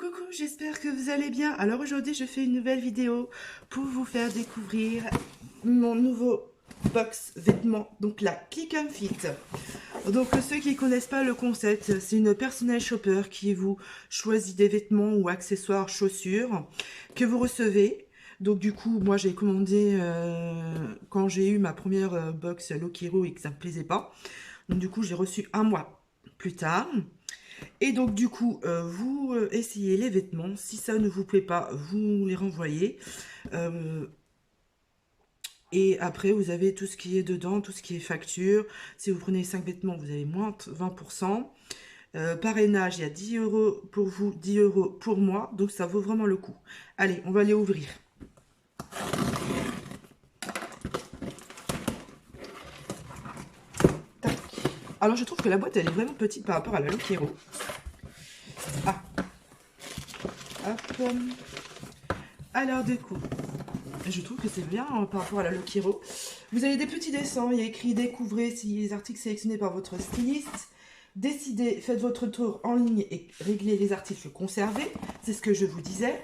Coucou, j'espère que vous allez bien. Alors aujourd'hui, je fais une nouvelle vidéo pour vous faire découvrir mon nouveau box vêtements, donc la Click and Fit. Donc ceux qui ne connaissent pas le concept, c'est une personnel shopper qui vous choisit des vêtements ou accessoires, chaussures que vous recevez. Donc du coup, moi j'ai commandé quand j'ai eu ma première box Lokiro et que ça ne me plaisait pas. Donc du coup, j'ai reçu un mois plus tard. Et donc du coup, vous essayez les vêtements. Si ça ne vous plaît pas, vous les renvoyez. Euh, et après, vous avez tout ce qui est dedans, tout ce qui est facture. Si vous prenez 5 vêtements, vous avez moins 20%. Parrainage, il y a 10 euros pour vous, 10 euros pour moi. Donc ça vaut vraiment le coup. Allez, on va les ouvrir. Tac. Alors je trouve que la boîte, elle est vraiment petite par rapport à la Lokero. Ah. Hop. Alors du coup, je trouve que c'est bien par rapport à la Lokiro. Vous avez des petits dessins, il y a écrit découvrez si les articles sélectionnés par votre styliste. Décidez, faites votre tour en ligne et réglez les articles conservés. C'est ce que je vous disais.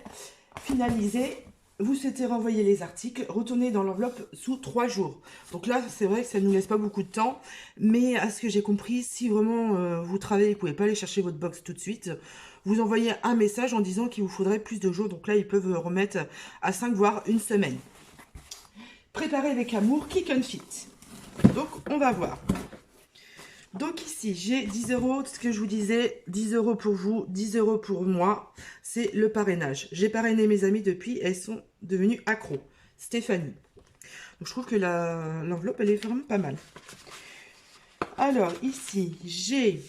Finalisez. Vous souhaitez renvoyer les articles, retournez dans l'enveloppe sous 3 jours. Donc là, c'est vrai que ça ne nous laisse pas beaucoup de temps. Mais à ce que j'ai compris, si vraiment vous travaillez, vous ne pouvez pas aller chercher votre box tout de suite, vous envoyez un message en disant qu'il vous faudrait plus de jours. Donc là, ils peuvent remettre à 5 voire une semaine. Préparez avec amour, Click and Fit. Donc, on va voir. Donc ici, j'ai 10 euros, ce que je vous disais, 10 euros pour vous, 10 euros pour moi. C'est le parrainage. J'ai parrainé mes amies depuis, elles sont devenues accros. Stéphanie. Donc je trouve que l'enveloppe, elle est vraiment pas mal. Alors ici, j'ai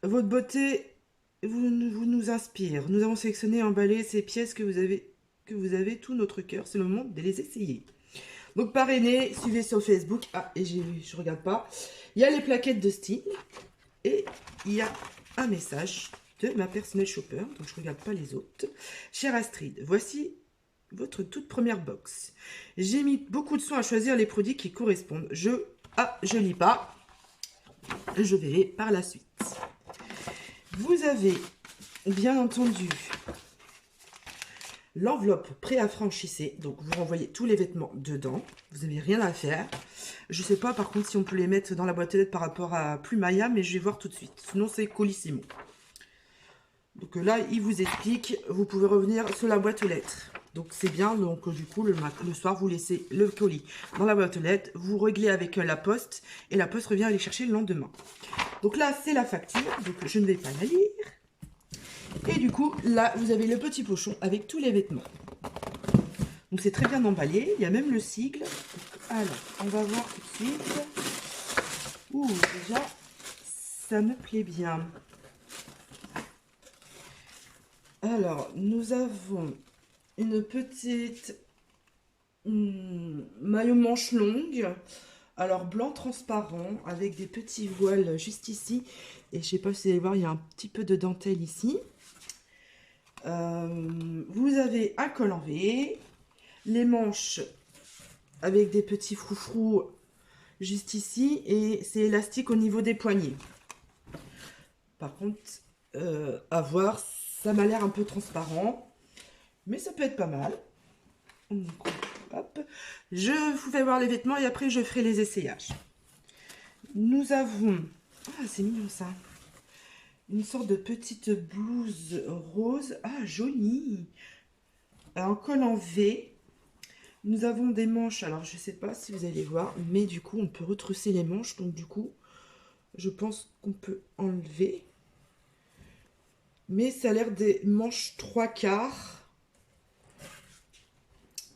votre beauté vous nous inspire. Nous avons sélectionné et emballé ces pièces que vous avez tout notre cœur. C'est le moment de les essayer. Donc parrainé, suivez sur Facebook. Ah, et je regarde pas. Il y a les plaquettes de style. Et il y a un message de ma personnel shopper. Donc je regarde pas les autres. Chère Astrid, voici votre toute première box. J'ai mis beaucoup de soin à choisir les produits qui correspondent. Je lis pas. Je verrai par la suite. Vous avez bien entendu l'enveloppe préaffranchissée, donc vous renvoyez tous les vêtements dedans, vous n'avez rien à faire. Je sais pas par contre si on peut les mettre dans la boîte aux lettres par rapport à Plumaya, mais je vais voir tout de suite, sinon c'est Colissimo. Donc là, il vous explique, vous pouvez revenir sur la boîte aux lettres. Donc c'est bien, donc du coup, le soir, vous laissez le colis dans la boîte aux lettres, vous réglez avec la poste, et la poste revient aller chercher le lendemain. Donc là, c'est la facture, donc je ne vais pas la lire. Et du coup, là, vous avez le petit pochon avec tous les vêtements. Donc, c'est très bien emballé. Il y a même le sigle. Donc, alors, on va voir tout de suite. Ouh, déjà, ça me plaît bien. Alors, nous avons une petite maillot manche longue. Alors, blanc transparent avec des petits voiles juste ici. Et je sais pas si vous allez voir, il y a un petit peu de dentelle ici. Vous avez un col en V, les manches avec des petits froufrous juste ici et c'est élastique au niveau des poignets. Par contre, à voir, ça m'a l'air un peu transparent, mais ça peut être pas mal. Donc, hop. Je vous fais voir les vêtements et après je ferai les essayages. Nous avons, ah c'est mignon ça, une sorte de petite blouse rose. Ah, jolie. Un col en V. Nous avons des manches. Alors, je ne sais pas si vous allez voir, mais du coup, on peut retrousser les manches. Donc, du coup, je pense qu'on peut enlever. Mais ça a l'air des manches 3/4.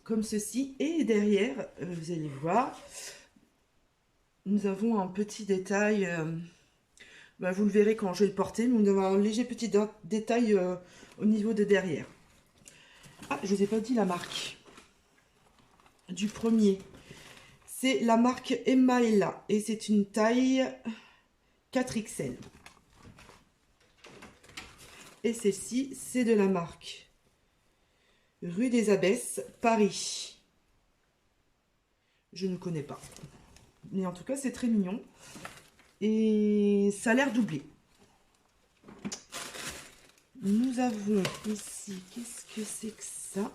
Comme ceci. Et derrière, vous allez voir, nous avons un petit détail... vous le verrez quand je vais le porter, mais on a un léger petit détail au niveau de derrière. Ah, je ne vous ai pas dit la marque du premier. C'est la marque Emma Ella et c'est une taille 4XL. Et celle-ci, c'est de la marque Rue des Abbesses, Paris. Je ne connais pas. Mais en tout cas, c'est très mignon. Et ça a l'air doublé. Nous avons ici, qu'est-ce que c'est que ça?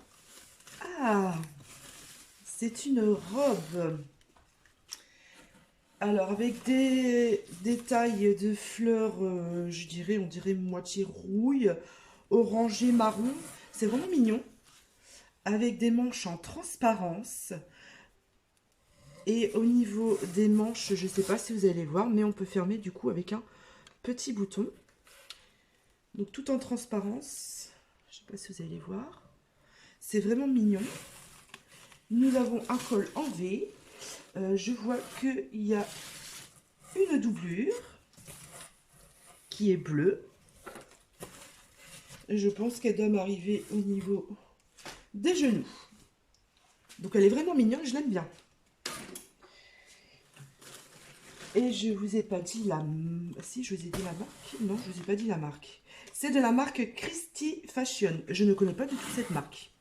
Ah, c'est une robe. Alors, avec des détails de fleurs, je dirais, on dirait moitié rouille, orangé, marron. C'est vraiment mignon. Avec des manches en transparence. Et au niveau des manches, je ne sais pas si vous allez voir, mais on peut fermer du coup avec un petit bouton. Donc tout en transparence. Je ne sais pas si vous allez voir. C'est vraiment mignon. Nous avons un col en V. Je vois qu'il y a une doublure qui est bleue. Je pense qu'elle doit m'arriver au niveau des genoux. Donc elle est vraiment mignonne, je l'aime bien. Et je vous ai pas dit la... Si, je vous ai dit la marque. Non, je vous ai pas dit la marque. C'est de la marque Christy Fashion. Je ne connais pas du tout cette marque.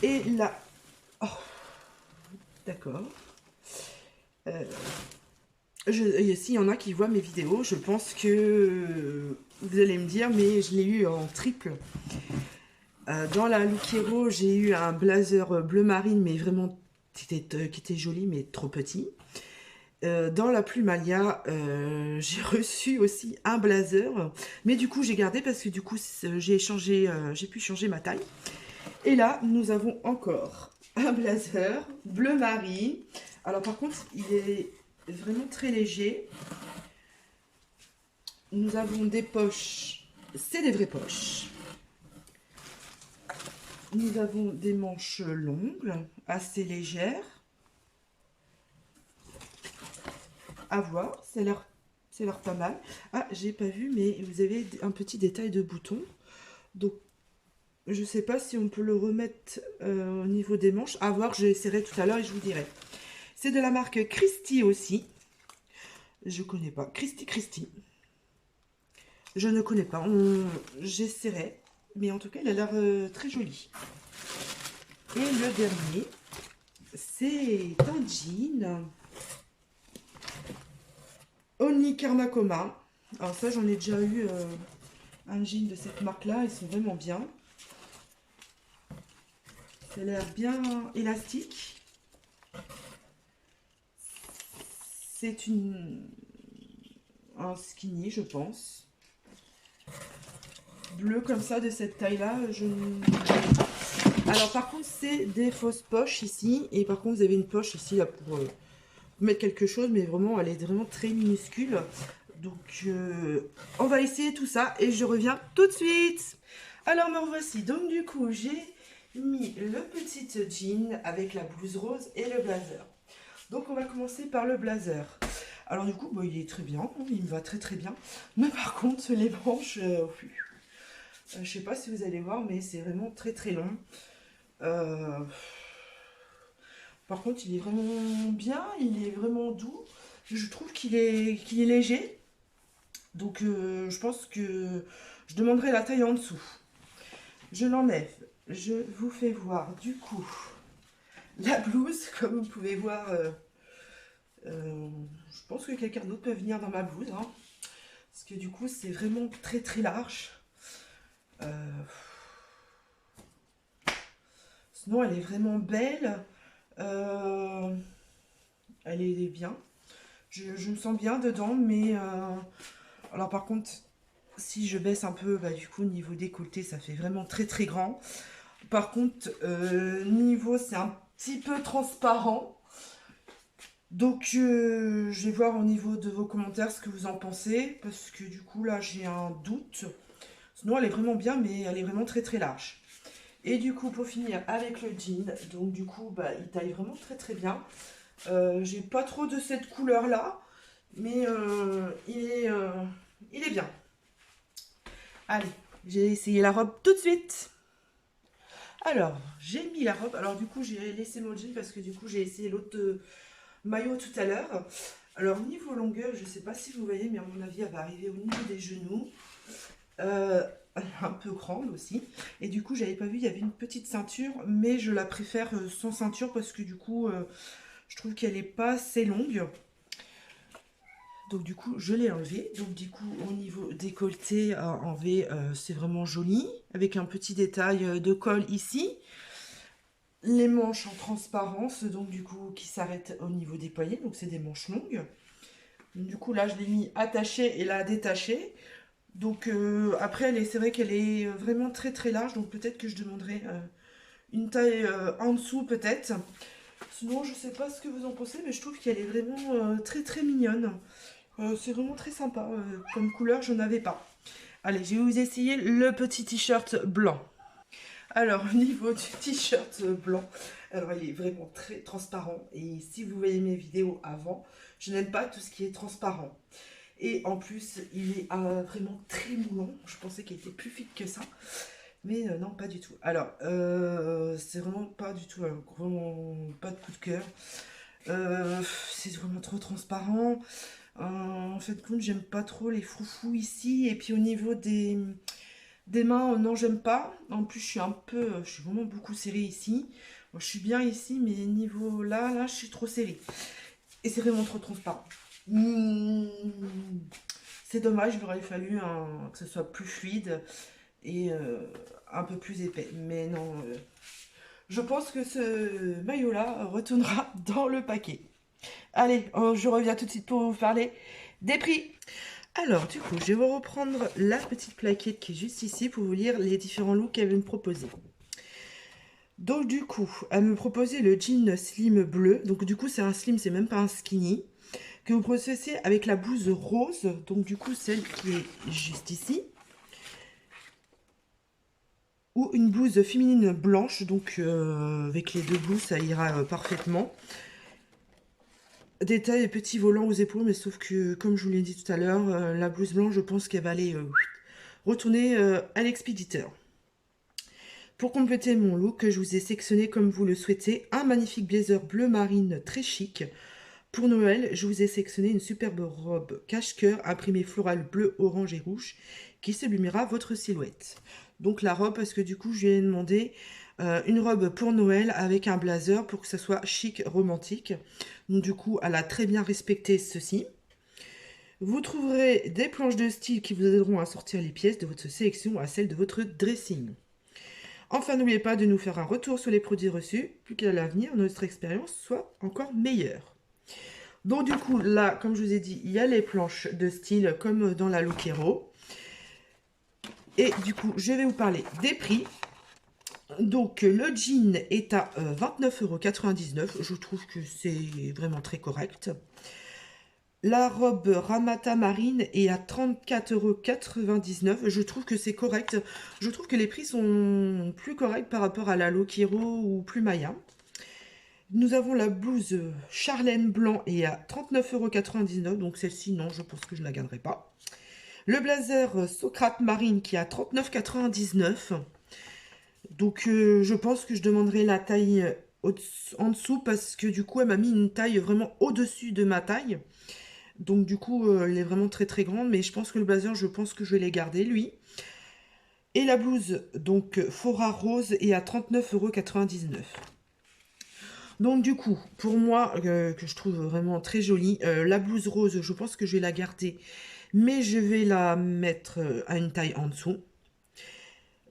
Et là... Oh, d'accord. S'il y en a qui voient mes vidéos, je pense que vous allez me dire, mais je l'ai eu en triple. Dans la Look Hero, j'ai eu un blazer bleu marine, mais vraiment qui était joli, mais trop petit. Dans la Plumalia, j'ai reçu aussi un blazer, mais du coup j'ai gardé parce que du coup j'ai pu changer ma taille. Et là, nous avons encore un blazer bleu marine. Alors par contre, il est vraiment très léger. Nous avons des poches, c'est des vraies poches. Nous avons des manches longues, assez légères. À voir, ça a l'air pas mal. Ah, j'ai pas vu, mais vous avez un petit détail de bouton. Donc, je sais pas si on peut le remettre au niveau des manches. À voir, j'essaierai tout à l'heure et je vous dirai. C'est de la marque Christy aussi. Je connais pas. Christy. Je ne connais pas. J'essaierai. Mais en tout cas, il a l'air très joli. Et le dernier, c'est un jean. Oni Karmakoma. Alors ça, j'en ai déjà eu un jean de cette marque-là. Ils sont vraiment bien. Ça a l'air bien élastique. C'est un skinny, je pense. Bleu comme ça, de cette taille-là. Alors par contre, c'est des fausses poches ici. Et par contre, vous avez une poche ici là pour... mettre quelque chose, mais vraiment elle est vraiment très minuscule. Donc on va essayer tout ça et je reviens tout de suite. Alors me revoici. Donc du coup j'ai mis le petit jean avec la blouse rose et le blazer. Donc on va commencer par le blazer. Alors du coup bon, il est très bien, il me va très très bien, mais par contre les manches, je sais pas si vous allez voir, mais c'est vraiment très très long. Par contre, il est vraiment bien, il est vraiment doux. Je trouve qu'il est léger. Donc, je pense que je demanderai la taille en dessous. Je l'enlève. Je vous fais voir, du coup, la blouse. Comme vous pouvez voir, je pense que quelqu'un d'autre peut venir dans ma blouse. Hein, parce que du coup, c'est vraiment très très large. Sinon, elle est vraiment belle. Elle est bien. Je me sens bien dedans, mais alors par contre, si je baisse un peu, bah, du coup niveau décolleté, ça fait vraiment très très grand. Par contre, niveau, c'est un petit peu transparent. Donc je vais voir au niveau de vos commentaires ce que vous en pensez, parce que du coup là j'ai un doute. Sinon elle est vraiment bien, mais elle est vraiment très très large. Et du coup pour finir avec le jean, donc du coup bah, il taille vraiment très très bien. J'ai pas trop de cette couleur là, mais il est bien. Allez, j'ai essayé la robe tout de suite. Alors, j'ai mis la robe. Alors du coup, j'ai laissé mon jean parce que du coup, j'ai essayé l'autre maillot tout à l'heure. Alors, niveau longueur, je sais pas si vous voyez, mais à mon avis, elle va arriver au niveau des genoux. Elle est un peu grande aussi. Et du coup, j'avais pas vu, il y avait une petite ceinture, mais je la préfère sans ceinture parce que du coup, je trouve qu'elle est pas assez longue. Donc du coup, je l'ai enlevé. Donc du coup, au niveau décolleté en V, c'est vraiment joli. Avec un petit détail de col ici. Les manches en transparence, donc du coup, qui s'arrêtent au niveau des poignets. Donc c'est des manches longues. Donc, du coup, là, je l'ai mis attachée et là, détachée. Donc après, c'est vrai qu'elle est vraiment très très large. Donc peut-être que je demanderai une taille en dessous peut-être. Sinon, je sais pas ce que vous en pensez, mais je trouve qu'elle est vraiment très très mignonne. C'est vraiment très sympa. Comme couleur, je n'avais pas. Allez, je vais vous essayer le petit t-shirt blanc. Alors, au niveau du t-shirt blanc, alors il est vraiment très transparent. Et si vous voyez mes vidéos avant, je n'aime pas tout ce qui est transparent. Et en plus, il est vraiment très moulant. Je pensais qu'il était plus fit que ça. Mais non, pas du tout. Alors, c'est vraiment pas du tout, vraiment pas de coup de cœur. C'est vraiment trop transparent. En fait, compte, j'aime pas trop les froufous ici. Et puis au niveau des mains, non, j'aime pas. En plus, je suis vraiment beaucoup serrée ici. Moi, je suis bien ici, mais niveau là, je suis trop serrée. Et c'est vraiment trop transparent. C'est dommage, il aurait fallu que ce soit plus fluide et un peu plus épais. Mais non, je pense que ce maillot-là retournera dans le paquet. Allez, je reviens tout de suite pour vous parler des prix. Alors, du coup, je vais vous reprendre la petite plaquette qui est juste ici pour vous lire les différents looks qu'elle veut me proposer. Donc, du coup, elle me proposait le jean slim bleu. Donc, du coup, c'est un slim, c'est même pas un skinny. Que vous processez avec la blouse rose. Donc, du coup, celle qui est juste ici. Ou une blouse féminine blanche. Donc, avec les deux blouses, ça ira parfaitement. Détail et petits volants aux épaules, mais sauf que, comme je vous l'ai dit tout à l'heure, la blouse blanche, je pense qu'elle va aller retourner à l'expéditeur. Pour compléter mon look, je vous ai sélectionné, comme vous le souhaitez, un magnifique blazer bleu marine très chic. Pour Noël, je vous ai sélectionné une superbe robe cache-cœur imprimée floral bleu, orange et rouge qui sublimera votre silhouette. Donc la robe, parce que du coup, je lui ai demandé une robe pour Noël avec un blazer pour que ça soit chic, romantique. Donc du coup, elle a très bien respecté ceci. Vous trouverez des planches de style qui vous aideront à sortir les pièces de votre sélection à celles de votre dressing. Enfin, n'oubliez pas de nous faire un retour sur les produits reçus, pour qu'à l'avenir, notre expérience soit encore meilleure. Donc du coup, là, comme je vous ai dit, il y a les planches de style comme dans la Look Hero. Et du coup, je vais vous parler des prix. Donc, le jean est à 29,99 €. Je trouve que c'est vraiment très correct. La robe Ramata Marine est à 34,99 €. Je trouve que c'est correct. Je trouve que les prix sont plus corrects par rapport à la Look Hero ou plus Maya. Nous avons la blouse Charlène blanc et à 39,99 €. Donc celle-ci, non, je pense que je ne la garderai pas. Le blazer Socrate Marine qui est à 39,99 €. Donc je pense que je demanderai la taille en dessous parce que du coup, elle m'a mis une taille vraiment au-dessus de ma taille. Donc du coup, elle est vraiment très très grande. Mais je pense que le blazer, je pense que je vais les garder, lui. Et la blouse, donc Fora Rose, est à 39,99 €. Donc du coup, pour moi, que je trouve vraiment très jolie, la blouse rose, je pense que je vais la garder, mais je vais la mettre à une taille en dessous.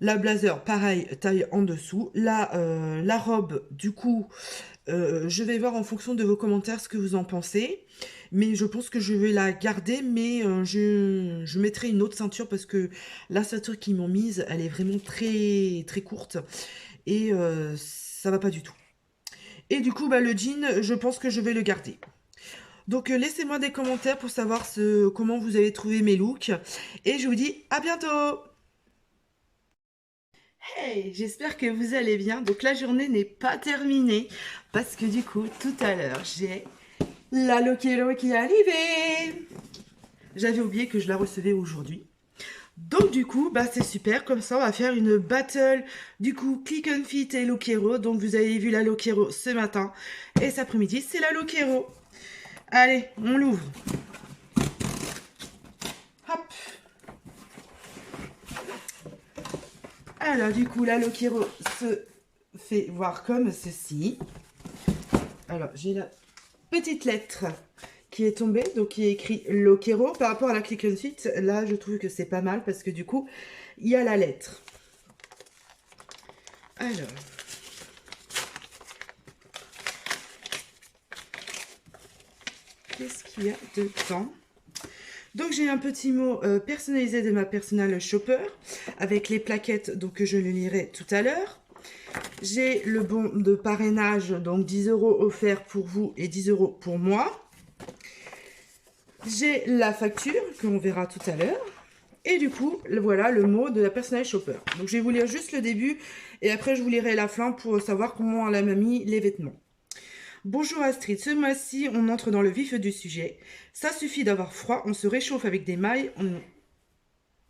La blazer, pareil, taille en dessous. La robe, du coup, je vais voir en fonction de vos commentaires ce que vous en pensez. Mais je pense que je vais la garder, mais je mettrai une autre ceinture parce que la ceinture qu'ils m'ont mise, elle est vraiment très, très courte. Et ça va pas du tout. Et du coup, le jean, je pense que je vais le garder. Donc, laissez-moi des commentaires pour savoir comment vous avez trouvé mes looks. Et je vous dis à bientôt! Hey, j'espère que vous allez bien. Donc, la journée n'est pas terminée. Parce que du coup, tout à l'heure, j'ai la Look Hero qui est arrivée. J'avais oublié que je la recevais aujourd'hui. Donc du coup, c'est super, comme ça on va faire une battle, du coup, Click and Fit et Look Hero. Donc vous avez vu la Look Hero ce matin, et cet après-midi, c'est la Look Hero. Allez, on l'ouvre. Hop. Alors du coup, la Look Hero se fait voir comme ceci. Alors, j'ai la petite lettre qui qui est tombé, donc il est écrit Loquero. Par rapport à la Click and Fit, là je trouve que c'est pas mal parce que du coup, il y a la lettre. Alors, qu'est-ce qu'il y a dedans? Donc j'ai un petit mot personnalisé de ma personal shopper avec les plaquettes, donc je le lirai tout à l'heure. J'ai le bon de parrainage, donc 10 € offert pour vous et 10 € pour moi. J'ai la facture qu'on verra tout à l'heure. Et du coup, voilà le mot de la personal shopper. Donc je vais vous lire juste le début et après je vous lirai la fin pour savoir comment elle m'a mis les vêtements. Bonjour Astrid, ce mois-ci on entre dans le vif du sujet. Ça suffit d'avoir froid, on se réchauffe avec des mailles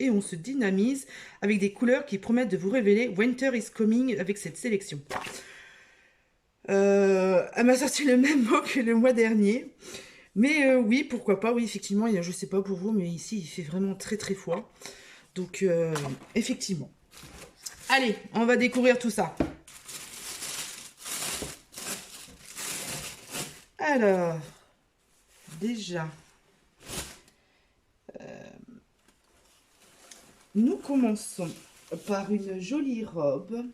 et on se dynamise avec des couleurs qui promettent de vous révéler Winter is coming avec cette sélection. Elle m'a sorti le même mot que le mois dernier. Mais oui, pourquoi pas, oui, effectivement, je ne sais pas pour vous, mais ici, il fait vraiment très très froid. Donc, effectivement. Allez, on va découvrir tout ça. Alors, déjà, nous commençons par une jolie robe.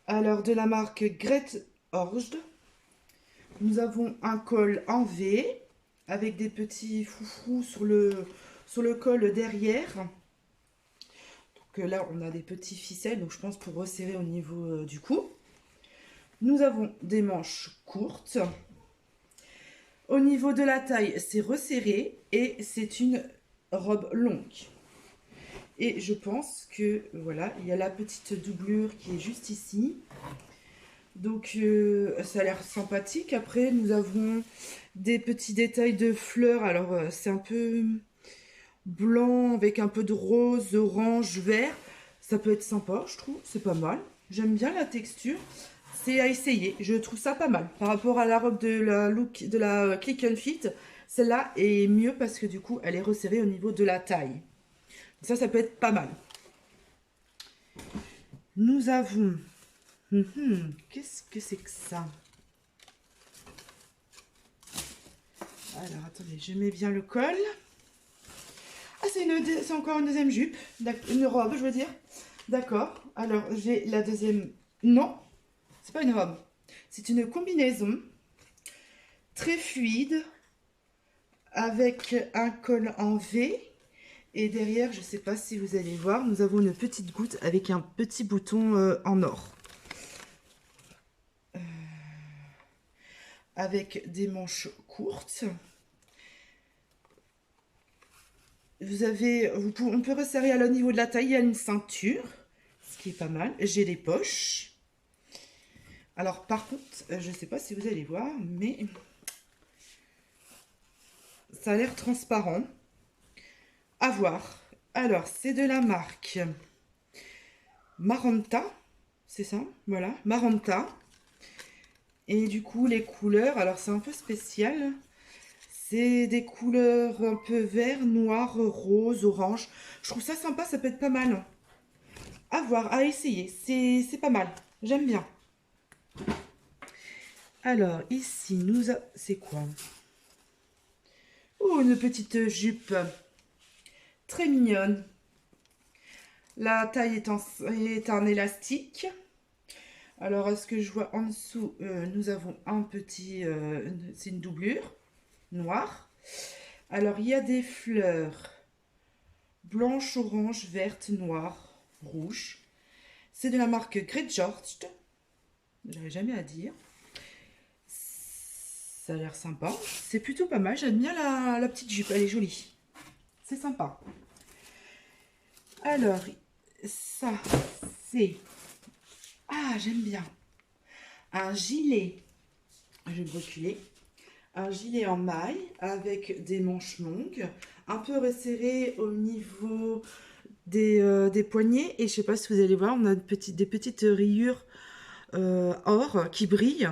Alors, de la marque Great Orged. Nous avons un col en V avec des petits foufous sur le col derrière. Donc là, on a des petits ficelles, donc je pense pour resserrer au niveau du cou. Nous avons des manches courtes. Au niveau de la taille, c'est resserré et c'est une robe longue. Et je pense que, voilà, il y a la petite doublure qui est juste ici. Donc, ça a l'air sympathique. Après, nous avons des petits détails de fleurs. Alors, c'est un peu blanc avec un peu de rose, orange, vert. Ça peut être sympa, je trouve. C'est pas mal. J'aime bien la texture. C'est à essayer. Je trouve ça pas mal. Par rapport à la robe de la Click and Fit, celle-là est mieux parce que du coup, elle est resserrée au niveau de la taille. Ça peut être pas mal. Nous avons... qu'est-ce que c'est que ça? Alors, attendez, je mets bien le col. Ah, c'est encore une deuxième jupe. Une robe, je veux dire. D'accord. Alors, j'ai la deuxième... Non, c'est pas une robe. C'est une combinaison très fluide avec un col en V. Et derrière, je ne sais pas si vous allez voir, nous avons une petite goutte avec un petit bouton en or. Avec des manches courtes. On peut resserrer à au niveau de la taille, il y a une ceinture, ce qui est pas mal. J'ai des poches. Alors par contre, je ne sais pas si vous allez voir, mais ça a l'air transparent. À voir. Alors, c'est de la marque Maranta, c'est ça? Voilà, Maranta. Et du coup, les couleurs, alors c'est un peu spécial. C'est des couleurs un peu vert, noir, rose, orange. Je trouve ça sympa, ça peut être pas mal. À voir, à essayer. C'est pas mal. J'aime bien. Alors, ici, c'est quoi? Oh, une petite jupe. Très mignonne. La taille est un élastique. Alors, est-ce que je vois en dessous, nous avons un petit... c'est une doublure noire. Alors, il y a des fleurs blanches, orange, vertes, noires, rouges. C'est de la marque Great George. J'arrive jamais à dire. Ça a l'air sympa. C'est plutôt pas mal. J'aime bien la petite jupe. Elle est jolie. C'est sympa. Alors, ça, c'est... Ah, j'aime bien. Un gilet. Je vais reculer. Un gilet en maille avec des manches longues. Un peu resserré au niveau des poignets. Et je sais pas si vous allez voir, on a des petites rayures or qui brillent.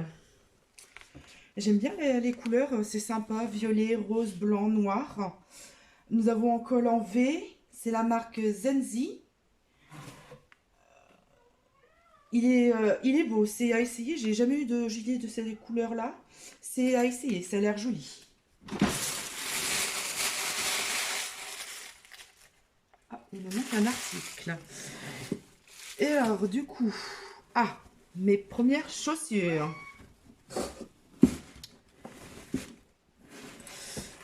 J'aime bien les couleurs. C'est sympa. Violet, rose, blanc, noir. Nous avons un col en V. C'est la marque Zenzi. Il est beau, c'est à essayer. J'ai jamais eu de gilet de ces couleurs-là. C'est à essayer, ça a l'air joli. Ah, il me manque un article. Et alors, du coup... Ah, mes premières chaussures.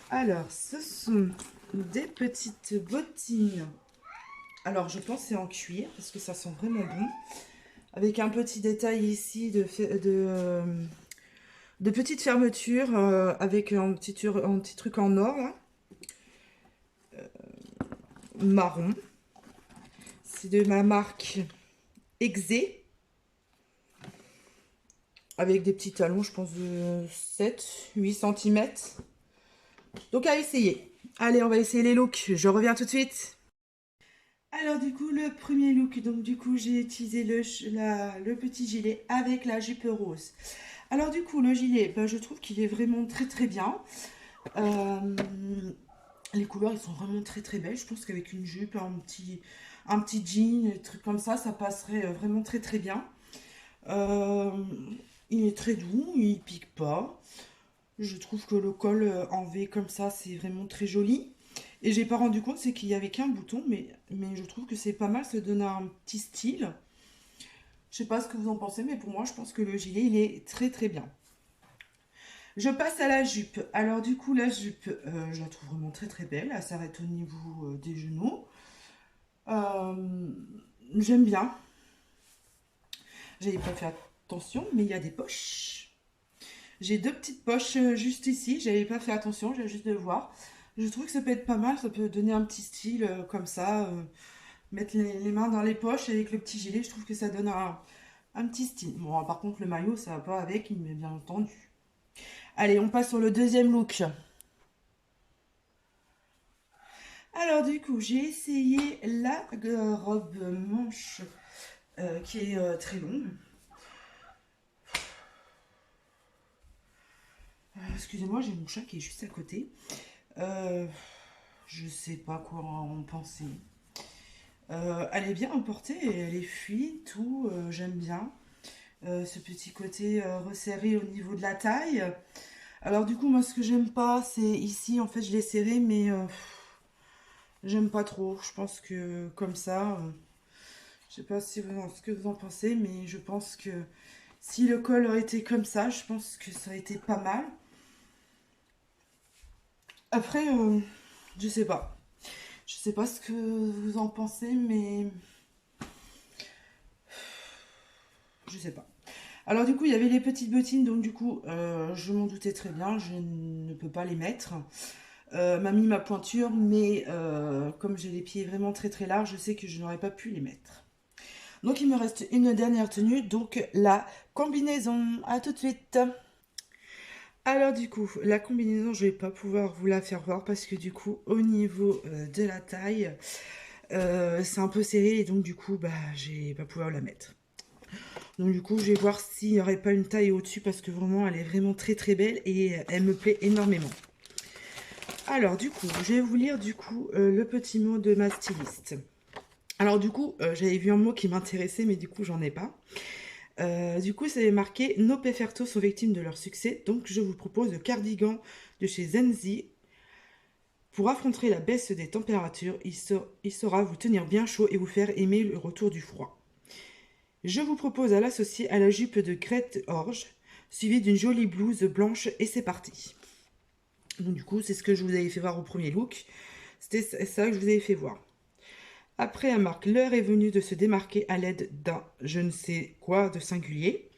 Alors, ce sont des petites bottines. Alors, je pense que c'est en cuir, parce que ça sent vraiment bon. Avec un petit détail ici de petites fermetures, avec un petit truc en or, là. Marron. C'est de ma marque Exé. Avec des petits talons, je pense, de 7-8 cm. Donc, à essayer. Allez, on va essayer les looks. Je reviens tout de suite. Alors du coup, le premier look, donc du coup, j'ai utilisé le petit gilet avec la jupe rose. Alors du coup, le gilet, ben, je trouve qu'il est vraiment très très bien. Euh, les couleurs, ils sont vraiment très très belles. Je pense qu'avec une jupe, un petit jean, des trucs comme ça passerait vraiment très très bien. Euh, il est très doux, il pique pas. Je trouve que le col en V comme ça, c'est vraiment très joli. Et j'ai pas rendu compte, c'est qu'il y avait qu'un bouton, mais je trouve que c'est pas mal, ça donne un petit style. Je sais pas ce que vous en pensez, mais pour moi, je pense que le gilet, il est très très bien. Je passe à la jupe. Alors du coup, la jupe, je la trouve vraiment très très belle. Elle s'arrête au niveau des genoux. Euh, J'aime bien. J'avais pas fait attention, mais il y a des poches. J'ai deux petites poches juste ici. J'avais pas fait attention, j'ai juste de le voir. Je trouve que ça peut être pas mal. Ça peut donner un petit style comme ça. Mettre les mains dans les poches avec le petit gilet. Je trouve que ça donne un petit style. Bon, par contre, le maillot, ça va pas avec, mais bien entendu. Allez, on passe sur le deuxième look. Alors du coup, j'ai essayé la robe manche qui est très longue. Excusez-moi, j'ai mon chat qui est juste à côté. Je sais pas quoi en penser. Elle est bien emportée, elle est fluide, tout, j'aime bien. Ce petit côté resserré au niveau de la taille. Alors du coup, moi ce que j'aime pas, c'est ici, en fait je l'ai serré, mais j'aime pas trop. Je pense que comme ça, je sais pas si ce que vous en pensez, mais je pense que si le col aurait été comme ça, je pense que ça aurait été pas mal. Après, je sais pas. Je sais pas ce que vous en pensez, mais je sais pas. Alors du coup, il y avait les petites bottines, donc du coup, je m'en doutais très bien, je ne peux pas les mettre. M'a mis ma pointure, mais comme j'ai les pieds vraiment très très larges, je sais que je n'aurais pas pu les mettre. Donc il me reste une dernière tenue, donc la combinaison. À tout de suite. Alors du coup, la combinaison, je vais pas pouvoir vous la faire voir parce que du coup, au niveau de la taille, c'est un peu serré et donc du coup, bah, j'ai pas pouvoir la mettre. Donc du coup, je vais voir s'il n'y aurait pas une taille au-dessus parce que vraiment, elle est vraiment très très belle et elle me plaît énormément. Alors du coup, je vais vous lire du coup le petit mot de ma styliste. Alors du coup, j'avais vu un mot qui m'intéressait, mais du coup, j'en ai pas. Du coup, c'est marqué « Nos Pefertos sont victimes de leur succès, donc je vous propose le cardigan de chez Zenzi. Pour affronter la baisse des températures, il saura vous tenir bien chaud et vous faire aimer le retour du froid. Je vous propose à l'associer à la jupe de Grete Orge, suivie d'une jolie blouse blanche et c'est parti. » Donc du coup, c'est ce que je vous avais fait voir au premier look. C'était ça que je vous avais fait voir. Après, elle marque « L'heure est venue de se démarquer à l'aide d'un je ne sais quoi de singulier.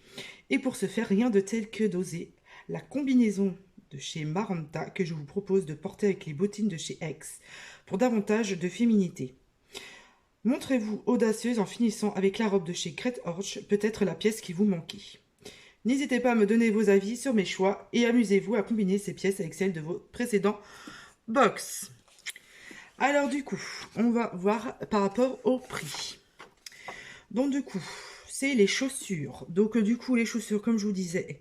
Et pour ce faire, rien de tel que d'oser la combinaison de chez Maranta que je vous propose de porter avec les bottines de chez X pour davantage de féminité. Montrez-vous audacieuse en finissant avec la robe de chez Grete Orge, peut-être la pièce qui vous manquait. N'hésitez pas à me donner vos avis sur mes choix et amusez-vous à combiner ces pièces avec celles de vos précédents box. Alors du coup, on va voir par rapport au prix. Donc du coup, c'est les chaussures. Donc du coup, les chaussures, comme je vous disais,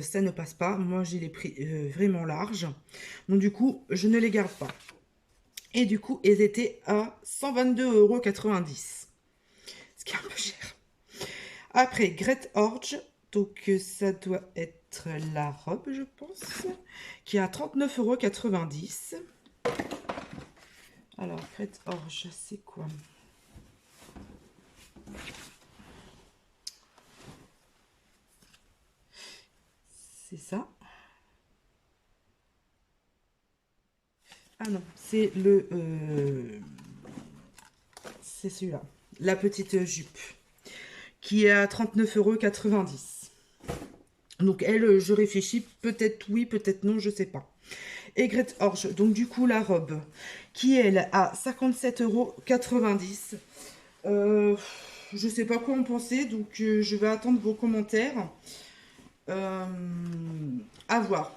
ça ne passe pas. Moi, j'ai les prix vraiment larges. Donc du coup, je ne les garde pas. Et du coup, elles étaient à 122,90 €. Ce qui est un peu cher. Après, Grete Orge. Donc ça doit être être la robe, je pense, qui est à 39,90 €. Alors, crête orge, c'est quoi? C'est ça. Ah non, c'est c'est celui-là. La petite jupe, qui est à 39,90 €. Donc elle, je réfléchis, peut-être oui, peut-être non, je sais pas. Aigrette Orge, donc du coup la robe, qui elle a 57,90 €. Je sais pas quoi en penser, donc je vais attendre vos commentaires. Euh, à voir.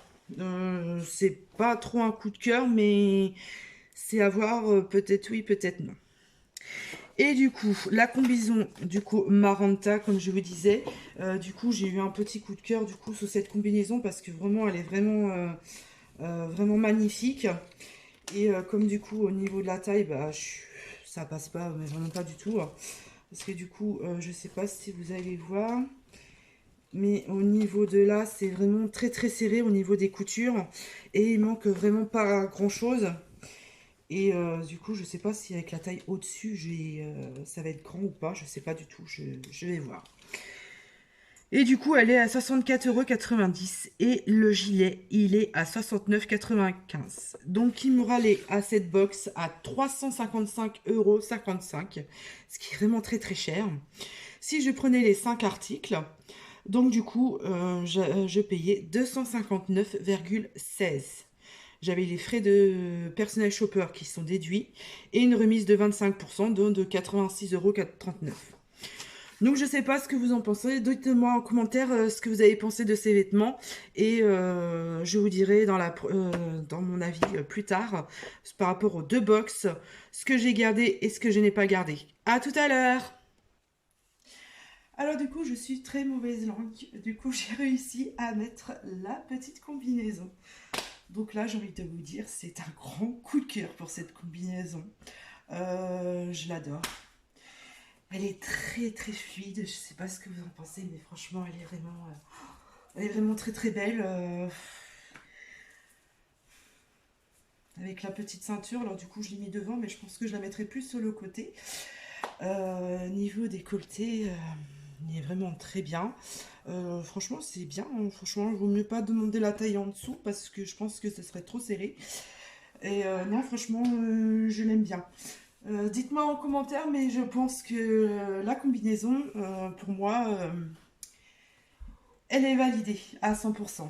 C'est pas trop un coup de cœur, mais c'est à voir, peut-être oui, peut-être non. Et du coup, la combinaison, du coup, Maranta, comme je vous disais, du coup, j'ai eu un petit coup de cœur, du coup, sur cette combinaison, parce que vraiment, elle est vraiment magnifique. Et comme du coup, au niveau de la taille, bah, ça passe pas, mais vraiment pas du tout. Parce que du coup, je sais pas si vous allez voir, mais au niveau de là, c'est vraiment très très serré au niveau des coutures. Et il manque vraiment pas grand chose. Et du coup, je sais pas si avec la taille au-dessus, ça va être grand ou pas. Je sais pas du tout. Je vais voir. Et du coup, elle est à 64,90 € et le gilet, il est à 69,95 €. Donc, il me râlait à cette box à 355,55 €, ce qui est vraiment très très cher. Si je prenais les 5 articles, donc du coup, je payais 259,16 €. J'avais les frais de personnel shopper qui sont déduits et une remise de 25%, donc de 86,39 €. Donc je sais pas ce que vous en pensez, dites-moi en commentaire ce que vous avez pensé de ces vêtements et je vous dirai dans mon avis plus tard par rapport aux deux box, ce que j'ai gardé et ce que je n'ai pas gardé. À tout à l'heure. Alors du coup je suis très mauvaise langue, du coup j'ai réussi à mettre la petite combinaison. Donc là j'ai envie de vous dire c'est un grand coup de cœur pour cette combinaison. Je l'adore. Elle est très très fluide, je sais pas ce que vous en pensez, mais franchement elle est vraiment très très belle. Avec la petite ceinture, alors du coup je l'ai mis devant, mais je pense que je la mettrai plus sur le côté. Niveau décolleté, il est vraiment très bien. Franchement c'est bien, hein. Franchement il vaut mieux pas demander la taille en dessous parce que je pense que ce serait trop serré. Et non franchement je l'aime bien. Dites-moi en commentaire, mais je pense que la combinaison, pour moi, elle est validée à 100%.